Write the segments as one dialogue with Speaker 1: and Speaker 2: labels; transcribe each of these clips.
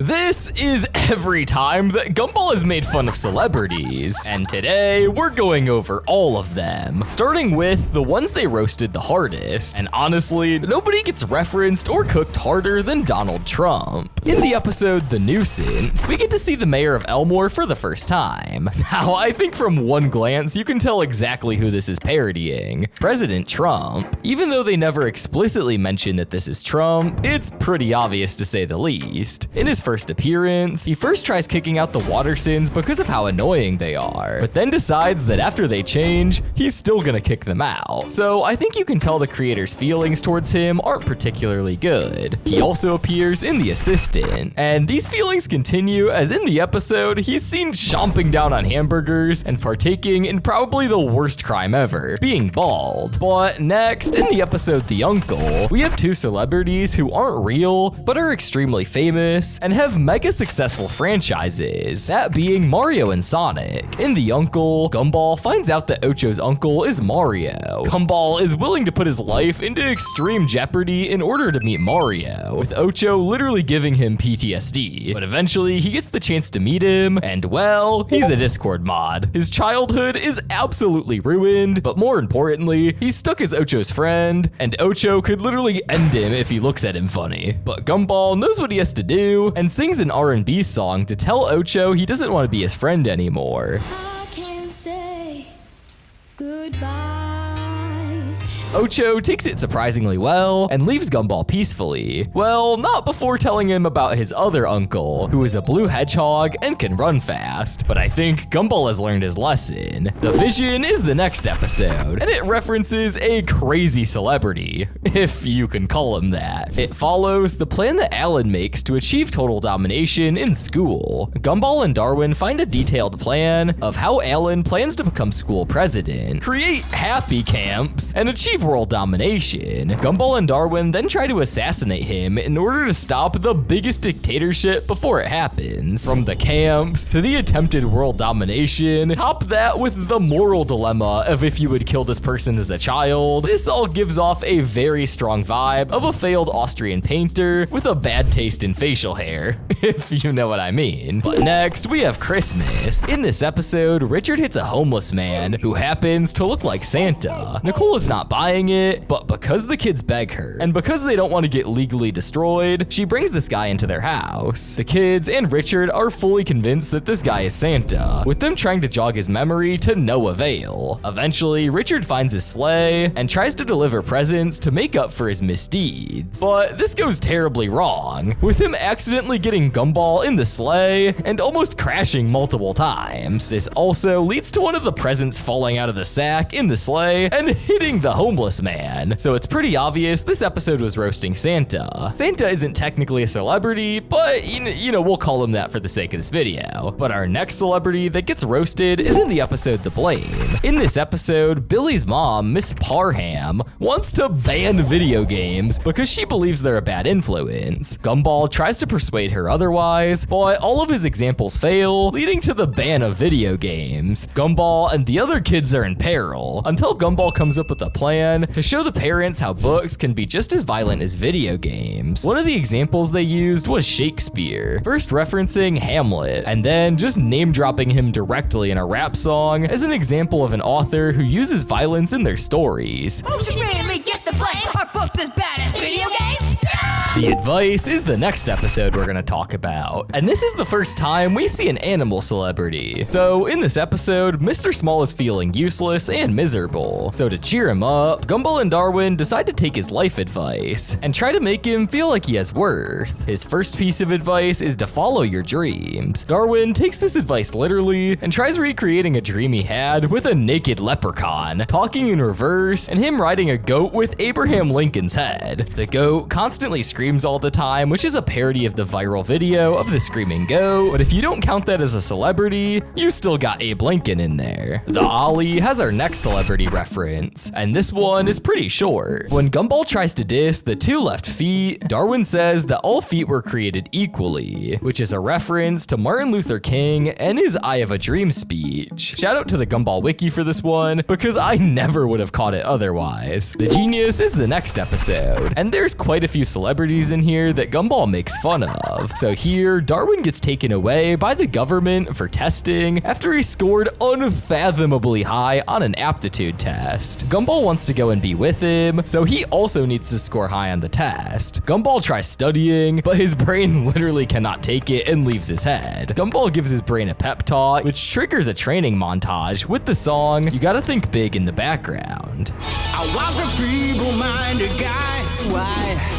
Speaker 1: This is every time that Gumball has made fun of celebrities, and today we're going over all of them, starting with the ones they roasted the hardest, and honestly, nobody gets referenced or cooked harder than Donald Trump. In the episode The Nuisance, we get to see the mayor of Elmore for the first time. Now, I think from one glance you can tell exactly who this is parodying, President Trump. Even though they never explicitly mention that this is Trump, it's pretty obvious to say the least. In his first appearance, he first tries kicking out the Watersons because of how annoying they are, but then decides that after they change, he's still gonna kick them out. So I think you can tell the creator's feelings towards him aren't particularly good. He also appears in The Assistant, and these feelings continue as in the episode, he's seen chomping down on hamburgers and partaking in probably the worst crime ever, being bald. But next, in the episode The Uncle, we have two celebrities who aren't real, but are extremely famous and have mega successful franchises, that being Mario and Sonic. In The Uncle, Gumball finds out that Ocho's uncle is Mario. Gumball is willing to put his life into extreme jeopardy in order to meet Mario, with Ocho literally giving him PTSD. But eventually, he gets the chance to meet him, and well, he's a Discord mod. His childhood is absolutely ruined, but more importantly, he's stuck as Ocho's friend, and Ocho could literally end him if he looks at him funny. But Gumball knows what he has to do, and sings an R&B song to tell Ocho he doesn't want to be his friend anymore.
Speaker 2: I can't say goodbye.
Speaker 1: Ocho takes it surprisingly well and leaves Gumball peacefully. Well, not before telling him about his other uncle, who is a blue hedgehog and can run fast. But I think Gumball has learned his lesson. The Vision is the next episode, and it references a crazy celebrity, if you can call him that. It follows the plan that Alan makes to achieve total domination in school. Gumball and Darwin find a detailed plan of how Alan plans to become school president, create happy camps, and achieve world domination. Gumball and Darwin then try to assassinate him in order to stop the biggest dictatorship before it happens. From the camps to the attempted world domination, top that with the moral dilemma of if you would kill this person as a child. This all gives off a very strong vibe of a failed Austrian painter with a bad taste in facial hair, if you know what I mean. But next, we have Christmas. In this episode, Richard hits a homeless man who happens to look like Santa. Nicole is not buying it, but because the kids beg her, and because they don't want to get legally destroyed, she brings this guy into their house. The kids and Richard are fully convinced that this guy is Santa, with them trying to jog his memory to no avail. Eventually, Richard finds his sleigh and tries to deliver presents to make up for his misdeeds. But this goes terribly wrong, with him accidentally getting Gumball in the sleigh and almost crashing multiple times. This also leads to one of the presents falling out of the sack in the sleigh and hitting the homeless man. So it's pretty obvious this episode was roasting Santa. Santa isn't technically a celebrity, but you know, we'll call him that for the sake of this video. But our next celebrity that gets roasted is in the episode The Blame. In this episode, Billy's mom, Miss Parham, wants to ban video games because she believes they're a bad influence. Gumball tries to persuade her otherwise, but all of his examples fail, leading to the ban of video games. Gumball and the other kids are in peril until Gumball comes up with a plan to show the parents how books can be just as violent as video games. One of the examples they used was Shakespeare, first referencing Hamlet, and then just name dropping him directly in a rap song as an example of an author who uses violence in their stories.
Speaker 2: Who should really get the blame? Are books as bad as video games?
Speaker 1: The Advice is the next episode we're gonna talk about, and this is the first time we see an animal celebrity. So in this episode, Mr. Small is feeling useless and miserable. So to cheer him up, Gumball and Darwin decide to take his life advice and try to make him feel like he has worth. His first piece of advice is to follow your dreams. Darwin takes this advice literally and tries recreating a dream he had with a naked leprechaun, talking in reverse, and him riding a goat with Abraham Lincoln's head. The goat constantly screams all the time, which is a parody of the viral video of the screaming goat, but if you don't count that as a celebrity, you still got Abe Lincoln in there. The Ollie has our next celebrity reference, and this one is pretty short. When Gumball tries to diss the two left feet, Darwin says that all feet were created equally, which is a reference to Martin Luther King and his I Have a Dream speech. Shout out to the Gumball wiki for this one, because I never would have caught it otherwise. The Genius is the next episode, and there's quite a few celebrities parodies in here that Gumball makes fun of. So here, Darwin gets taken away by the government for testing after he scored unfathomably high on an aptitude test. Gumball wants to go and be with him, so he also needs to score high on the test. Gumball tries studying, but his brain literally cannot take it and leaves his head. Gumball gives his brain a pep talk, which triggers a training montage with the song "You Gotta Think Big" in the background.
Speaker 3: I was a feeble-minded guy. Why?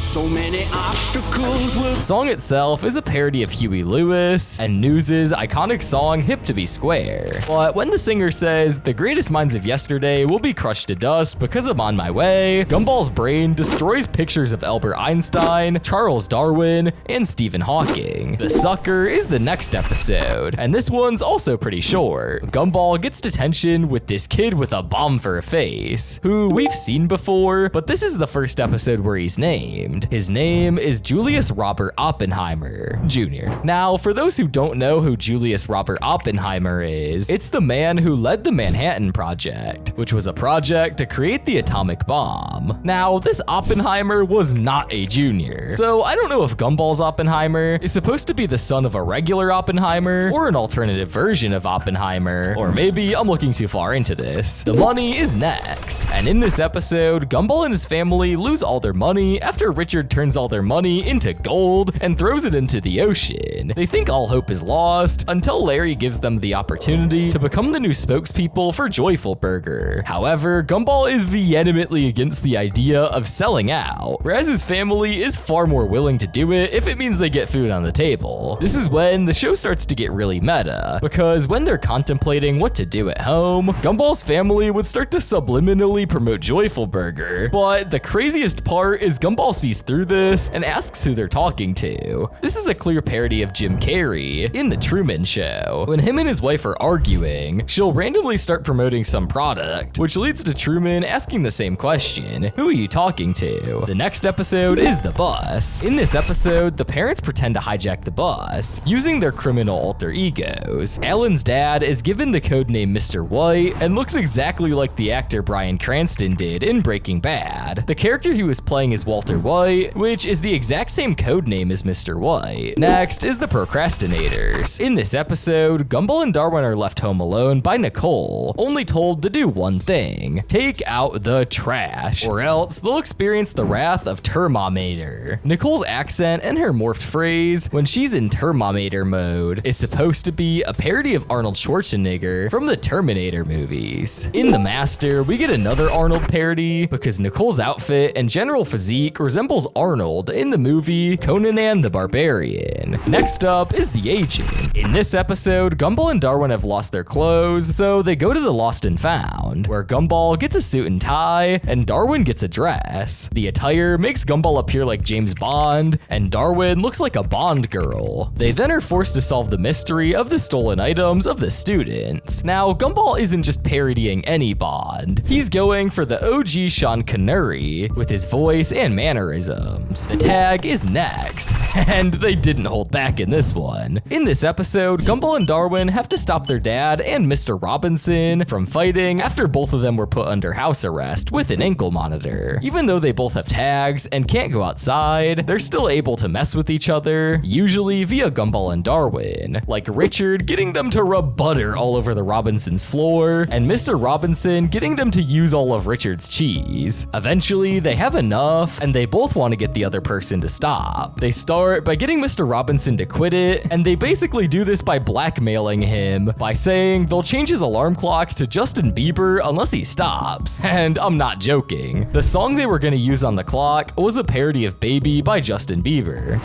Speaker 3: So many obstacles will...
Speaker 1: The song itself is a parody of Huey Lewis and News's iconic song "Hip to Be Square." But when the singer says, "The greatest minds of yesterday will be crushed to dust because I'm on my way," Gumball's brain destroys pictures of Albert Einstein, Charles Darwin, and Stephen Hawking. The sucker is the next episode, and this one's also pretty short. Gumball gets detention with this kid with a bomb for a face, who we've seen before, but this is the first episode where he's named. His name is Julius Robert Oppenheimer, Jr. Now, for those who don't know who Julius Robert Oppenheimer is, it's the man who led the Manhattan Project, which was a project to create the atomic bomb. Now, this Oppenheimer was not a junior, so I don't know if Gumball's Oppenheimer is supposed to be the son of a regular Oppenheimer or an alternative version of Oppenheimer, or maybe I'm looking too far into this. The money is next, and in this episode, Gumball and his family lose all their money after Richard turns all their money into gold and throws it into the ocean. They think all hope is lost until Larry gives them the opportunity to become the new spokespeople for Joyful Burger. However, Gumball is vehemently against the idea of selling out, whereas his family is far more willing to do it if it means they get food on the table. This is when the show starts to get really meta, because when they're contemplating what to do at home, Gumball's family would start to subliminally promote Joyful Burger. But the craziest part is Gumball sees through this and asks who they're talking to. This is a clear parody of Jim Carrey in The Truman Show. When him and his wife are arguing, she'll randomly start promoting some product, which leads to Truman asking the same question: "Who are you talking to?" The next episode is the bus. In this episode, the parents pretend to hijack the bus using their criminal alter egos. Alan's dad is given the codename Mr. White and looks exactly like the actor Bryan Cranston did in Breaking Bad. The character he was playing is Walter White, which is the exact same codename as Mr. White. Next is the procrastinators. In this episode, Gumball and Darwin are left home alone by Nicole, only told to do one thing: take out the trash, or else they'll experience the wrath of Termometer. Nicole's accent and her morphed phrase when she's in Termometer mode is supposed to be a parody of Arnold Schwarzenegger from the Terminator movies. In The Master, we get another Arnold parody because Nicole's outfit and general physique resembles Arnold in the movie Conan the Barbarian. Next up is the agent. In this episode, Gumball and Darwin have lost their clothes, so they go to the Lost and Found, where Gumball gets a suit and tie, and Darwin gets a dress. The attire makes Gumball appear like James Bond, and Darwin looks like a Bond girl. They then are forced to solve the mystery of the stolen items of the students. Now, Gumball isn't just parodying any Bond. He's going for the OG Sean Connery with his voice and mannerisms. The tag is next, and they didn't hold back in this one. In this episode, Gumball and Darwin have to stop their dad and Mr. Robinson from fighting after both of them were put under house arrest with an ankle monitor. Even though they both have tags and can't go outside, they're still able to mess with each other, usually via Gumball and Darwin, like Richard getting them to rub butter all over the Robinsons' floor, and Mr. Robinson getting them to use all of Richard's cheese. Eventually, they have enough, and they both want to get the other person to stop. They start by getting Mr. Robinson to quit it, and they basically do this by blackmailing him by saying they'll change his alarm clock to Justin Bieber unless he stops. And I'm not joking. The song they were going to use on the clock was a parody of Baby by Justin Bieber.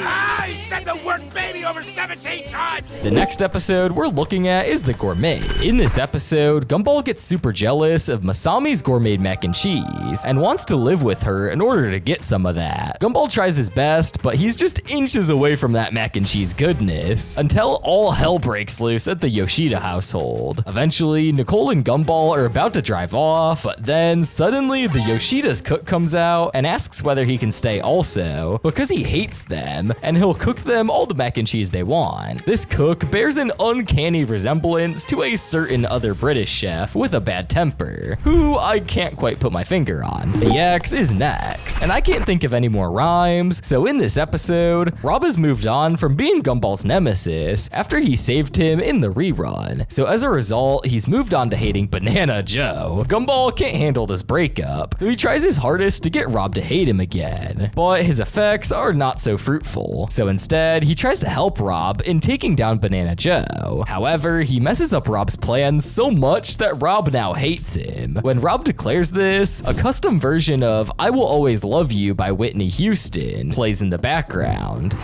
Speaker 3: I said the word baby over 17 times!
Speaker 1: The next episode we're looking at is The Gourmet. In this episode, Gumball gets super jealous of Masami's gourmet mac and cheese and wants to live with her in order to get some of that. Gumball tries his best, but he's just inches away from that mac and cheese goodness until all hell breaks loose at the Yoshida household. Eventually, Nicole and Gumball are about to drive off, but then suddenly the Yoshida's cook comes out and asks whether he can stay also because he hates them, and he'll cook them all the mac and cheese they want. This cook bears an uncanny resemblance to a certain other British chef with a bad temper, who I can't quite put my finger on. The X is next, and I can't think of any more rhymes, so in this episode, Rob has moved on from being Gumball's nemesis after he saved him in the rerun. So as a result, he's moved on to hating Banana Joe. Gumball can't handle this breakup, so he tries his hardest to get Rob to hate him again, but his effects are not so fruitful. So instead, he tries to help Rob in taking down Banana Joe. However, he messes up Rob's plans so much that Rob now hates him. When Rob declares this, a custom version of I Will Always Love You by Whitney Houston plays in the background.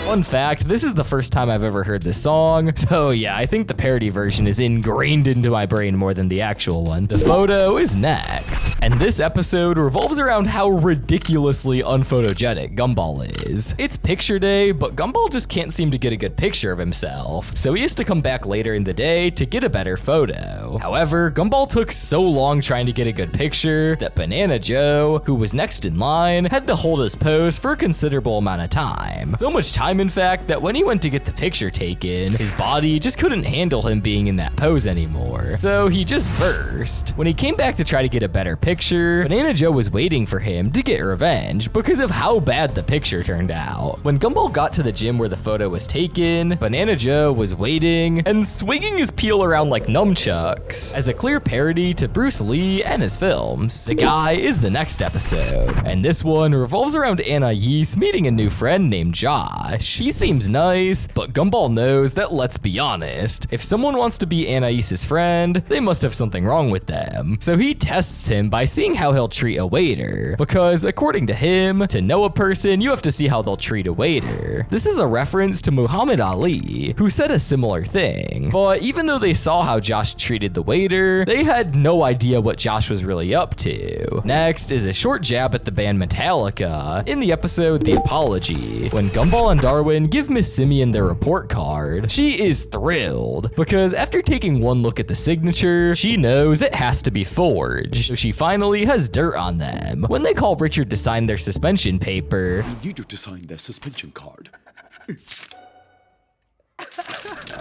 Speaker 1: Fun fact, this is the first time I've ever heard this song, so yeah, I think the parody version is ingrained into my brain more than the actual one. The photo is next, and this episode revolves around how ridiculously unphotogenic Gumball is. It's picture day, but Gumball just can't seem to get a good picture of himself, so he has to come back later in the day to get a better photo. However, Gumball took so long trying to get a good picture that Banana Joe, who was next in line, had to hold his pose for a considerable amount of time. So much time, in fact, that when he went to get the picture taken, his body just couldn't handle him being in that pose anymore. So he just burst. When he came back to try to get a better picture, Banana Joe was waiting for him to get revenge because of how bad the picture turned out. When Gumball got to the gym where the photo was taken, Banana Joe was waiting and swinging his peel around like nunchucks as a clear parody to Bruce Lee and his films. The Guy is the next episode, and this one revolves around Anais meeting a new friend named Josh. He seems nice, but Gumball knows that, let's be honest, if someone wants to be Anais's friend, they must have something wrong with them. So he tests him by seeing how he'll treat a waiter, because according to him, to know a person, you have to see how they'll treat a waiter. This is a reference to Muhammad Ali, who said a similar thing, but even though they saw how Josh treated the waiter, they had no idea what Josh was really up to. Next is a short jab at the band Metallica in the episode The Apology, when Gumball and Darwin give Miss Simeon their report card. She is thrilled, because after taking one look at the signature, she knows it has to be forged, so she finally has dirt on them. When they call Richard to sign their suspension paper,
Speaker 4: I need you to sign their suspension card.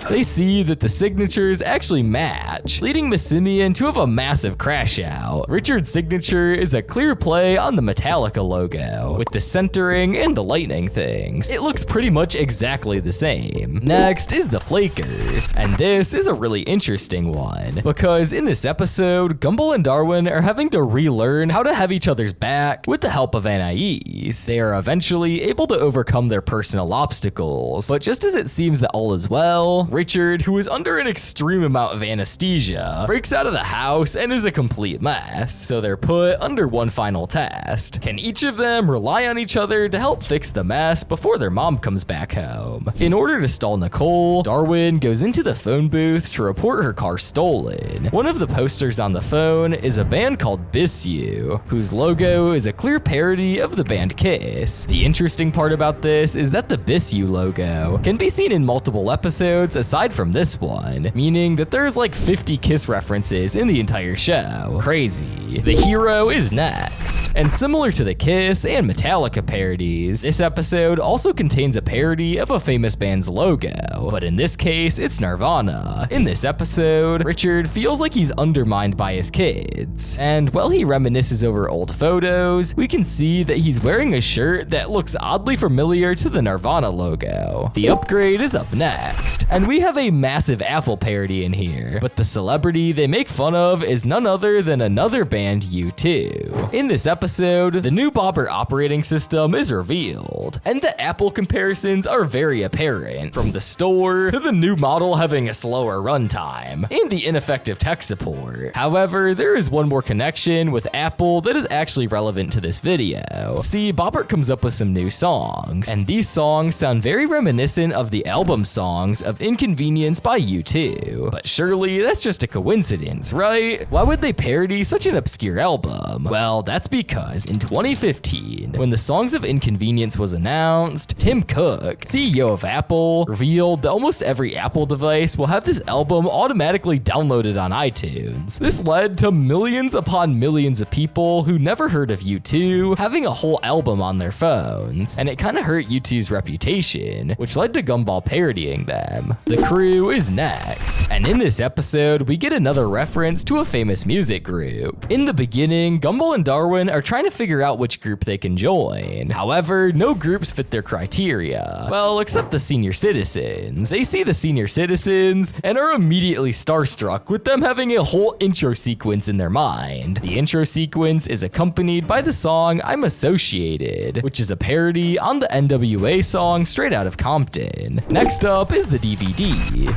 Speaker 1: they see that the signatures actually match, leading Miss Simeon to have a massive crash out. Richard's signature is a clear play on the Metallica logo, with the centering and the lightning things. It looks pretty much exactly the same. Next is the Flakers, and this is a really interesting one, because in this episode, Gumball and Darwin are having to relearn how to have each other's back with the help of Anais. They are eventually able to overcome their personal obstacles, but just as it seems that all is well, Richard, who is under an extreme amount of anesthesia, breaks out of the house and is a complete mess. So they're put under one final test. Can each of them rely on each other to help fix the mess before their mom comes back home? In order to stall Nicole, Darwin goes into the phone booth to report her car stolen. One of the posters on the phone is a band called Bissu, whose logo is a clear parody of the band Kiss. The interesting part about this is that the Bissu logo can be seen in multiple episodes aside from this one, meaning that there's like 50 Kiss references in the entire show. Crazy. The Hero is next, and similar to the Kiss and Metallica parodies, this episode also contains a parody of a famous band's logo, but in this case, it's Nirvana. In this episode, Richard feels like he's undermined by his kids, and while he reminisces over old photos, we can see that he's wearing a shirt that looks oddly familiar to the Nirvana logo. The Upgrade is up next, and we have a massive Apple parody in here, but the celebrity they make fun of is none other than another band, U2. In this episode, the new Bobber operating system is revealed, and the Apple comparisons are very apparent, from the store to the new model having a slower runtime, and the ineffective tech support. However, there is one more connection with Apple that is actually relevant to this video. See, Bobbert comes up with some new songs, and these songs sound very reminiscent of the album songs of In Inconvenience by U2. But surely that's just a coincidence, right? Why would they parody such an obscure album? Well, that's because in 2015, when the Songs of Inconvenience was announced, Tim Cook, CEO of Apple, revealed that almost every Apple device will have this album automatically downloaded on iTunes. This led to millions upon millions of people who never heard of U2 having a whole album on their phones, and it kind of hurt U2's reputation, which led to Gumball parodying them. The Crew is next, and in this episode, we get another reference to a famous music group. In the beginning, Gumball and Darwin are trying to figure out which group they can join. However, no groups fit their criteria. Well, except the senior citizens. They see the senior citizens and are immediately starstruck with them having a whole intro sequence in their mind. The intro sequence is accompanied by the song I'm Associated, which is a parody on the NWA song Straight Outta Compton. Next up is the DVD.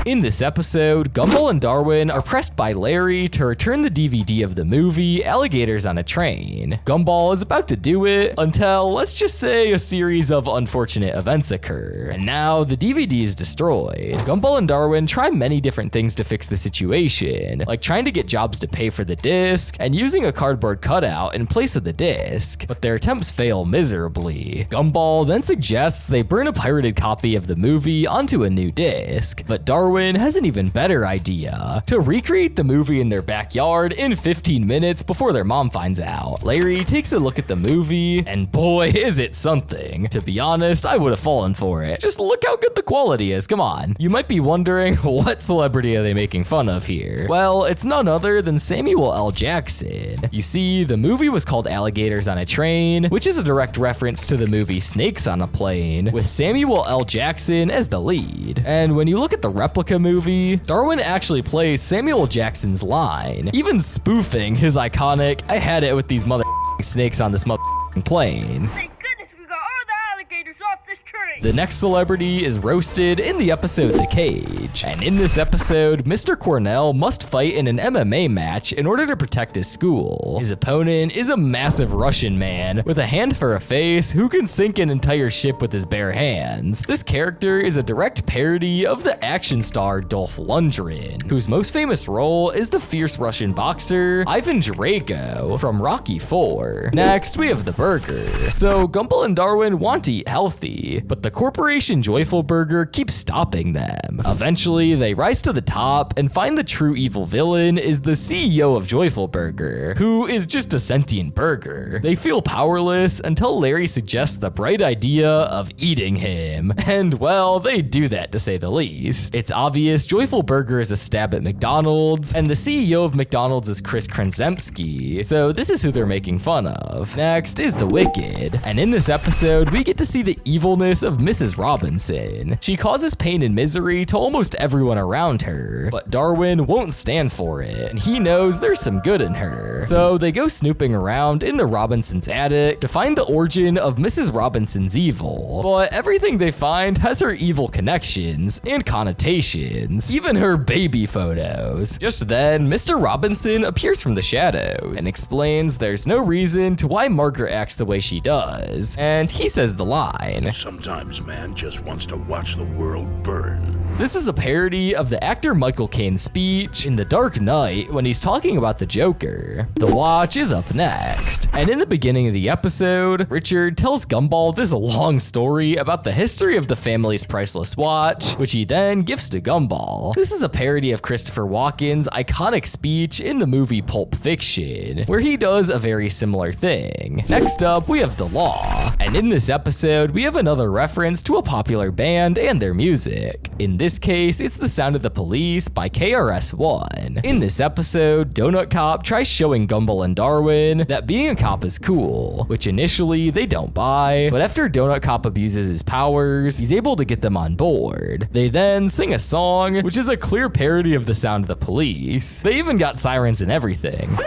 Speaker 1: In this episode, Gumball and Darwin are pressed by Larry to return the DVD of the movie Alligators on a Train. Gumball is about to do it until, let's just say, a series of unfortunate events occur. And now the DVD is destroyed. Gumball and Darwin try many different things to fix the situation, like trying to get Jobs to pay for the disc and using a cardboard cutout in place of the disc, but their attempts fail miserably. Gumball then suggests they burn a pirated copy of the movie onto a new disc, but Darwin has an even better idea: to recreate the movie in their backyard in 15 minutes before their mom finds out. Larry takes a look at the movie, and boy, is it something. To be honest, I would have fallen for it. Just look how good the quality is, come on. You might be wondering, what celebrity are they making fun of here? Well, it's none other than Samuel L. Jackson. You see, the movie was called Alligators on a Train, which is a direct reference to the movie Snakes on a Plane, with Samuel L. Jackson as the lead. And when you look at the replica movie, Darwin actually plays Samuel Jackson's line, even spoofing his iconic, I had it with these mother snakes on this mother plane.
Speaker 5: Thank goodness we got all the alligators off this train.
Speaker 1: The next celebrity is roasted in the episode The Cage. And in this episode, Mr. Cornell must fight in an MMA match in order to protect his school. His opponent is a massive Russian man with a hand for a face who can sink an entire ship with his bare hands. This character is a direct parody of the action star Dolph Lundgren, whose most famous role is the fierce Russian boxer Ivan Drago from Rocky IV. Next, we have the burger. So Gumball and Darwin want to eat healthy, but the corporation Joyful Burger keeps stopping them. Eventually, they rise to the top and find the true evil villain is the CEO of Joyful Burger, who is just a sentient burger. They feel powerless until Larry suggests the bright idea of eating him. And well, they do that to say the least. It's obvious Joyful Burger is a stab at McDonald's, and the CEO of McDonald's is Chris Krenzemski, so this is who they're making fun of. Next is the Wicked, and in this episode, we get to see the evilness of Mrs. Robinson. She causes pain and misery to almost everyone around her, but Darwin won't stand for it, and he knows there's some good in her. So they go snooping around in the Robinsons' attic to find the origin of Mrs. Robinson's evil, but everything they find has her evil connections and connotations, even her baby photos. Just then, Mr. Robinson appears from the shadows and explains there's no reason to why Margaret acts the way she does, and he says the line,
Speaker 4: Sometimes man just wants to watch the world burn.
Speaker 1: This is a parody of the actor Michael Caine's speech in The Dark Knight when he's talking about the Joker. The Watch is up next, and in the beginning of the episode, Richard tells Gumball this long story about the history of the family's priceless watch, which he then gives to Gumball. This is a parody of Christopher Walken's iconic speech in the movie Pulp Fiction, where he does a very similar thing. Next up, we have The Law, and in this episode, we have another reference to a popular band and their music. In this case, it's The Sound of the Police by KRS-One. In this episode, Donut Cop tries showing Gumball and Darwin that being a cop is cool, which initially they don't buy, but after Donut Cop abuses his powers, he's able to get them on board. They then sing a song, which is a clear parody of The Sound of the Police. They even got sirens and everything.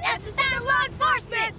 Speaker 2: That's the sound of law enforcement!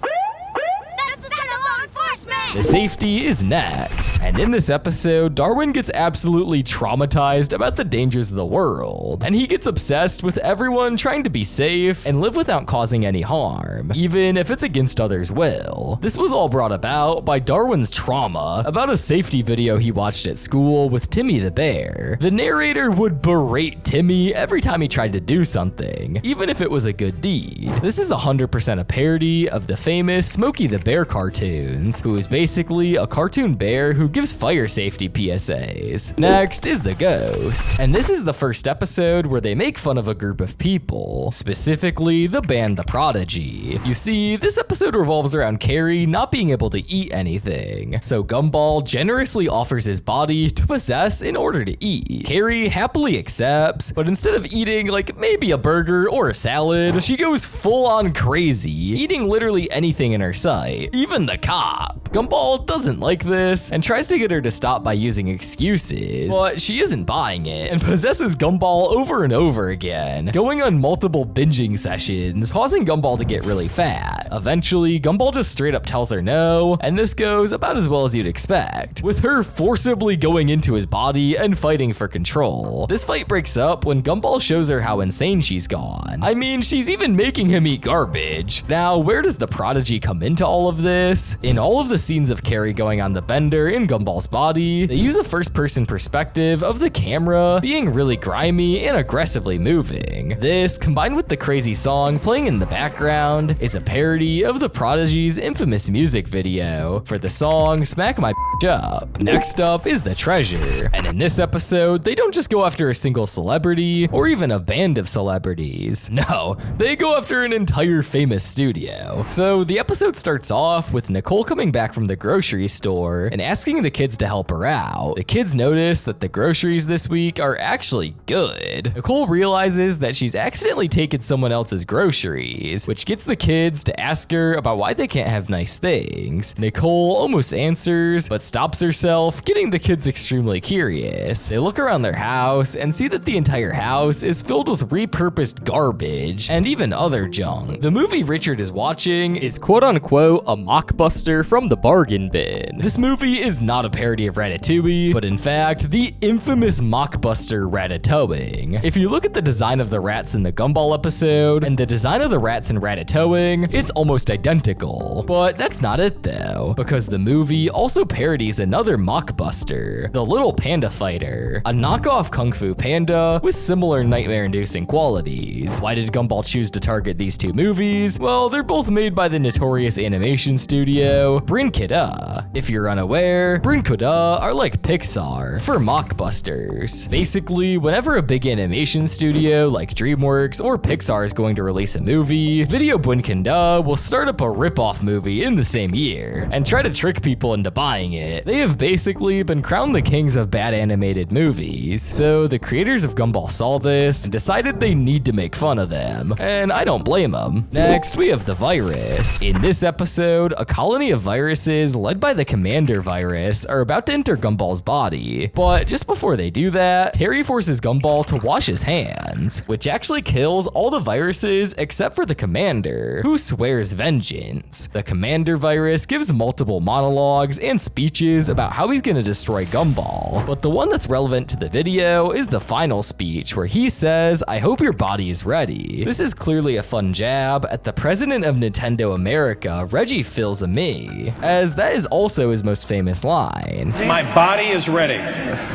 Speaker 2: That's the sound of law enforcement!
Speaker 1: The safety is next. And in this episode, Darwin gets absolutely traumatized about the dangers of the world. And he gets obsessed with everyone trying to be safe and live without causing any harm, even if it's against others' will. This was all brought about by Darwin's trauma about a safety video he watched at school with Timmy the bear. The narrator would berate Timmy every time he tried to do something, even if it was a good deed. This is 100% a parody of the famous Smokey the Bear cartoons, who is basically a cartoon bear who gives fire safety PSAs. Next is the ghost, and this is the first episode where they make fun of a group of people, specifically the band The Prodigy. You see, this episode revolves around Carrie not being able to eat anything, so Gumball generously offers his body to possess in order to eat. Carrie happily accepts, but instead of eating like maybe a burger or a salad, she goes full on crazy, eating literally anything in her sight, even the cop. Gumball doesn't like this and tries to get her to stop by using excuses, but she isn't buying it and possesses Gumball over and over again, going on multiple binging sessions, causing Gumball to get really fat. Eventually, Gumball just straight up tells her no, and this goes about as well as you'd expect, with her forcibly going into his body and fighting for control. This fight breaks up when Gumball shows her how insane she's gone. I mean, she's even making him eat garbage. Now, where does the Prodigy come into all of this? In all of the scenes of Carrie going on the bender in Gumball's body, they use a first-person perspective of the camera being really grimy and aggressively moving. This, combined with the crazy song playing in the background, is a parody of the Prodigy's infamous music video for the song Smack My Up. Next up is the treasure, and in this episode, they don't just go after a single celebrity or even a band of celebrities. No, they go after an entire famous studio. So the episode starts off with Nicole coming back from the grocery store and asking the kids to help her out. The kids notice that the groceries this week are actually good. Nicole realizes that she's accidentally taken someone else's groceries, which gets the kids to ask her about why they can't have nice things. Nicole almost answers, but stops herself, getting the kids extremely curious. They look around their house and see that the entire house is filled with repurposed garbage and even other junk. The movie Richard is watching is quote-unquote a mockbuster from the bargain bin. This movie is not a parody of Ratatouille, but in fact, the infamous mockbuster Ratatouille. If you look at the design of the rats in the Gumball episode and the design of the rats in Ratatouille, it's almost identical. But that's not it though, because the movie also parodies another mockbuster, The Little Panda Fighter, a knockoff Kung Fu Panda with similar nightmare-inducing qualities. Why did Gumball choose to target these two movies? Well, they're both made by the notorious animation studio Brinqueda. If you're unaware, Brinqueda are like Pixar for mockbusters. Basically, whenever a big animation studio like DreamWorks or Pixar is going to release a movie, Video Brinqueda will start up a rip-off movie in the same year and try to trick people into buying it. They have basically been crowned the kings of bad animated movies, so the creators of Gumball saw this and decided they need to make fun of them, and I don't blame them. Next, we have the virus. In this episode, a colony of viruses led by the Commander virus are about to enter Gumball's body, but just before they do that, Terry forces Gumball to wash his hands, which actually kills all the viruses except for the Commander, who swears vengeance. The Commander virus gives multiple monologues and speeches about how he's gonna destroy Gumball, but the one that's relevant to the video is the final speech where he says, "I hope your body is ready." This is clearly a fun jab at the president of Nintendo America, Reggie Fils-Aimé, as that is also his most famous line.
Speaker 6: My body is ready.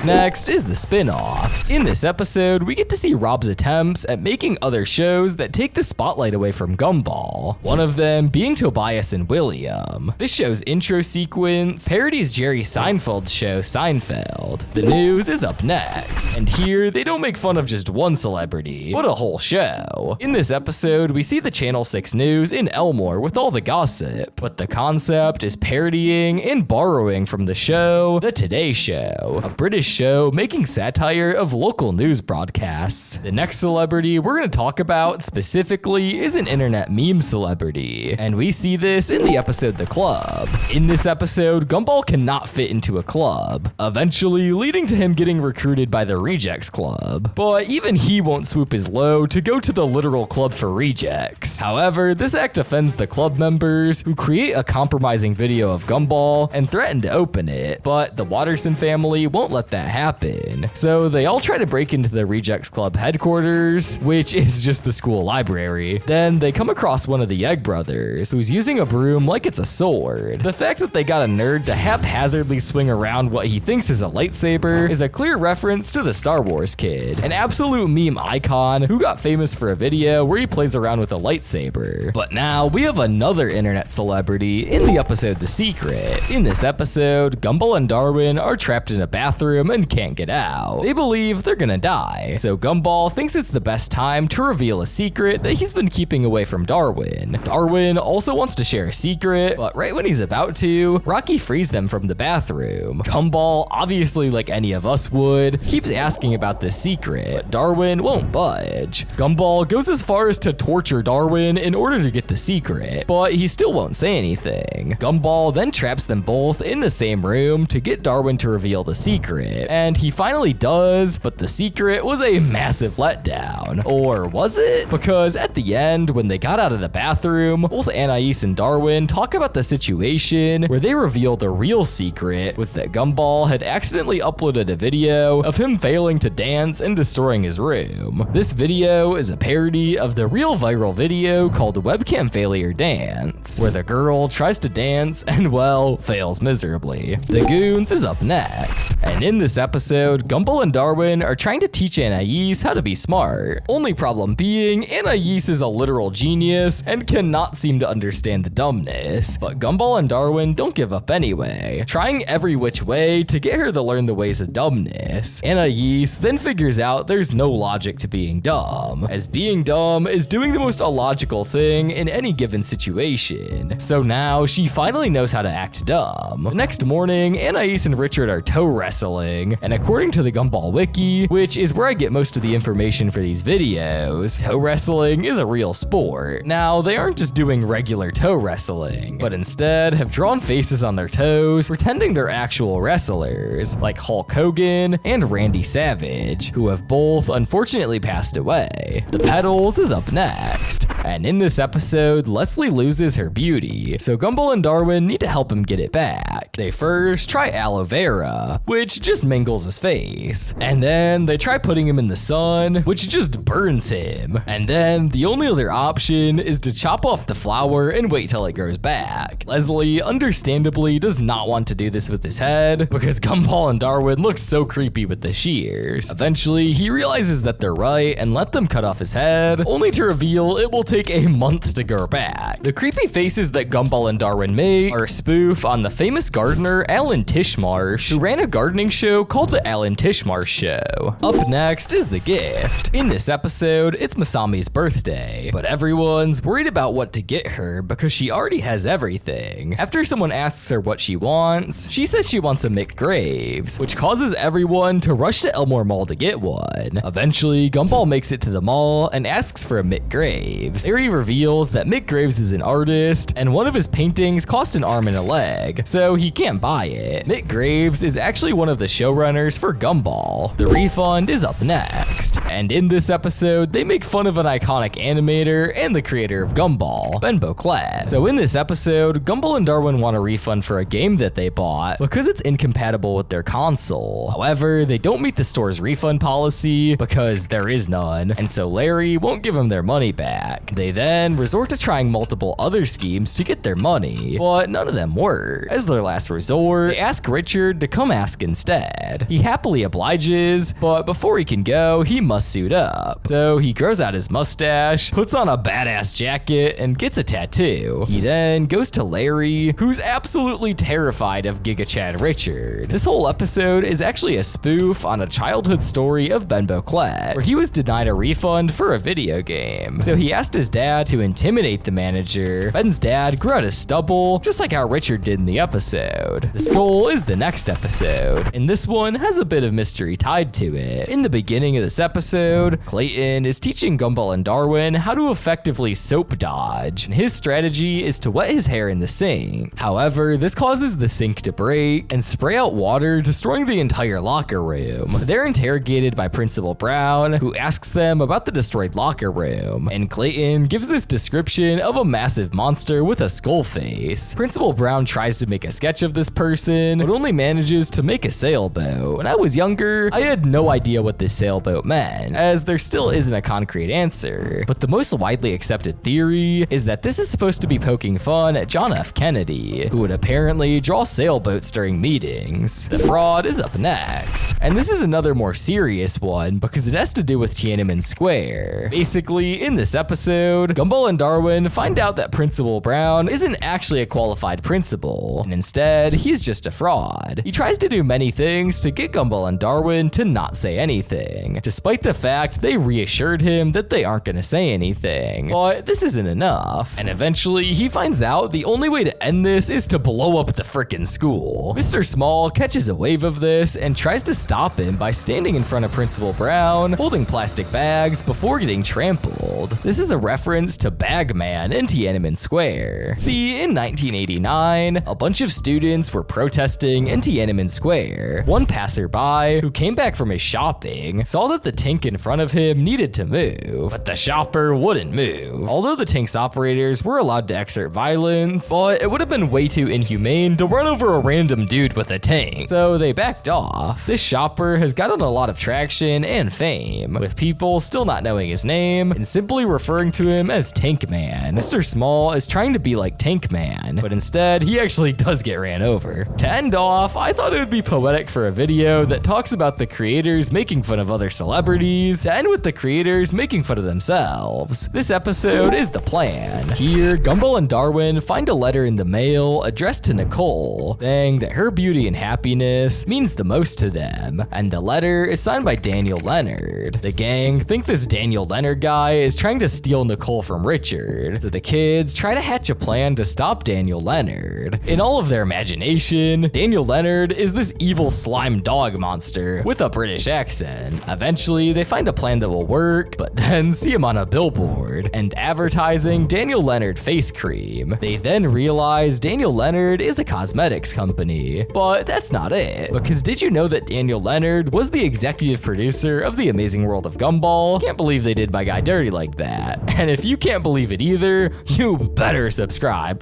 Speaker 1: Next is the spin-offs. In this episode, we get to see Rob's attempts at making other shows that take the spotlight away from Gumball, one of them being Tobias and William. This show's intro sequence parodies Jerry Seinfeld's show Seinfeld. The news is up next, and here they don't make fun of just one celebrity, but a whole show. In this episode, we see the Channel 6 news in Elmore with all the gossip, but the concept is parodying and borrowing from the show The Today Show, a British show making satire of local news broadcasts. The next celebrity we're going to talk about specifically is an internet meme celebrity, and we see this in the episode The Club. In this episode, Gumball cannot fit into a club, eventually leading to him getting recruited by the Rejects Club. But even he won't swoop his load to go to the literal club for rejects. However, this act offends the club members, who create a compromising video video of Gumball and threaten to open it, but the Watterson family won't let that happen. So they all try to break into the Rejects Club headquarters, which is just the school library. Then they come across one of the Egg brothers, who's using a broom like it's a sword. The fact that they got a nerd to haphazardly swing around what he thinks is a lightsaber is a clear reference to the Star Wars kid, an absolute meme icon who got famous for a video where he plays around with a lightsaber. But now we have another internet celebrity in the episode The Secret. In this episode, Gumball and Darwin are trapped in a bathroom and can't get out. They believe they're gonna die, so Gumball thinks it's the best time to reveal a secret that he's been keeping away from Darwin. Darwin also wants to share a secret, but right when he's about to, Rocky frees them from the bathroom. Gumball, obviously like any of us would, keeps asking about this secret, but Darwin won't budge. Gumball goes as far as to torture Darwin in order to get the secret, but he still won't say anything. Gumball then traps them both in the same room to get Darwin to reveal the secret, and he finally does, but the secret was a massive letdown. Or was it? Because at the end, when they got out of the bathroom, both Anais and Darwin talk about the situation where they reveal the real secret was that Gumball had accidentally uploaded a video of him failing to dance and destroying his room. This video is a parody of the real viral video called Webcam Failure Dance, where the girl tries to dance and, well, fails miserably. The Goons is up next, and in this episode, Gumball and Darwin are trying to teach Anais how to be smart. Only problem being, Anais is a literal genius and cannot seem to understand the dumbness, but Gumball and Darwin don't give up anyway, trying every which way to get her to learn the ways of dumbness. Anais then figures out there's no logic to being dumb, as being dumb is doing the most illogical thing in any given situation. So now she finally knows how to act dumb. The next morning, Anais and Richard are toe wrestling, and according to the Gumball wiki, which is where I get most of the information for these videos, toe wrestling is a real sport. Now, they aren't just doing regular toe wrestling, but instead have drawn faces on their toes, pretending they're actual wrestlers, like Hulk Hogan and Randy Savage, who have both unfortunately passed away. The Pedals is up next, and in this episode, Leslie loses her beauty, so Gumball and Darwin need to help him get it back. They first try aloe vera, which just mangles his face, and then they try putting him in the sun, which just burns him, and then the only other option is to chop off the flower and wait till it grows back. Leslie understandably does not want to do this with his head, because Gumball and Darwin look so creepy with the shears. Eventually, he realizes that they're right and let them cut off his head, only to reveal it will take a month to grow back. The creepy faces that Gumball and Darwin make are a spoof on the famous gardener Alan Tishmarsh, who ran a gardening show called The Alan Tishmarsh Show. Up next is The Gift. In this episode, it's Masami's birthday, but everyone's worried about what to get her because she already has everything. After someone asks her what she wants, she says she wants a McGraves, which causes everyone to rush to Elmore Mall to get one. Eventually, Gumball makes it to the mall and asks for a McGraves. Harry reveals that McGraves is an artist, and one of his paintings cost an arm and a leg, so he can't buy it. McGraves is actually one of the showrunners for Gumball. The refund is up next, and in this episode, they make fun of an iconic animator and the creator of Gumball, Ben Boclet. So in this episode, Gumball and Darwin want a refund for a game that they bought because it's incompatible with their console. However, they don't meet the store's refund policy because there is none, and so Larry won't give them their money back. They then resort to trying multiple other schemes to get their money, but none of them work. As their last resort, they ask Richard to come ask instead. He happily obliges, but before he can go, he must suit up. So he grows out his mustache, puts on a badass jacket, and gets a tattoo. He then goes to Larry, who's absolutely terrified of Giga Chad Richard. This whole episode is actually a spoof on a childhood story of Ben Boclet, where he was denied a refund for a video game. So he asked his dad to intimidate the manager. Ben's dad grew out his stubble, just like how Richard did in the episode. The skull is the next episode, and this one has a bit of mystery tied to it. In the beginning of this episode, Clayton is teaching Gumball and Darwin how to effectively soap dodge, and his strategy is to wet his hair in the sink. However, this causes the sink to break and spray out water, destroying the entire locker room. They're interrogated by Principal Brown, who asks them about the destroyed locker room, and Clayton and gives this description of a massive monster with a skull face. Principal Brown tries to make a sketch of this person, but only manages to make a sailboat. When I was younger, I had no idea what this sailboat meant, as there still isn't a concrete answer. But the most widely accepted theory is that this is supposed to be poking fun at John F. Kennedy, who would apparently draw sailboats during meetings. The fraud is up next, and this is another more serious one because it has to do with Tiananmen Square. Basically, in this episode, Gumball and Darwin find out that Principal Brown isn't actually a qualified principal, and instead, he's just a fraud. He tries to do many things to get Gumball and Darwin to not say anything, despite the fact they reassured him that they aren't gonna say anything. But this isn't enough, and eventually he finds out the only way to end this is to blow up the frickin' school. Mr. Small catches a wave of this and tries to stop him by standing in front of Principal Brown, holding plastic bags before getting trampled. This is a reference to Bagman in Tiananmen Square. See, in 1989, a bunch of students were protesting in Tiananmen Square. One passerby, who came back from his shopping, saw that the tank in front of him needed to move, but the shopper wouldn't move. Although the tank's operators were allowed to exert violence, but it would have been way too inhumane to run over a random dude with a tank, so they backed off. This shopper has gotten a lot of traction and fame, with people still not knowing his name and simply referring to him as Tank Man. Mr. Small is trying to be like Tank Man, but instead he actually does get ran over. To end off, I thought it would be poetic for a video that talks about the creators making fun of other celebrities to end with the creators making fun of themselves. This episode is the plan. Here, Gumball and Darwin find a letter in the mail addressed to Nicole, saying that her beauty and happiness means the most to them, and the letter is signed by Daniel Leonard. The gang think this Daniel Leonard guy is trying to steal Nicole from Richard, so the kids try to hatch a plan to stop Daniel Leonard. In all of their imagination, Daniel Leonard is this evil slime dog monster with a British accent. Eventually, they find a plan that will work, but then see him on a billboard and advertising Daniel Leonard face cream. They then realize Daniel Leonard is a cosmetics company, but that's not it, because did you know that Daniel Leonard was the executive producer of The Amazing World of Gumball? Can't believe they did my guy dirty like that. And if you can't believe it either, you better subscribe.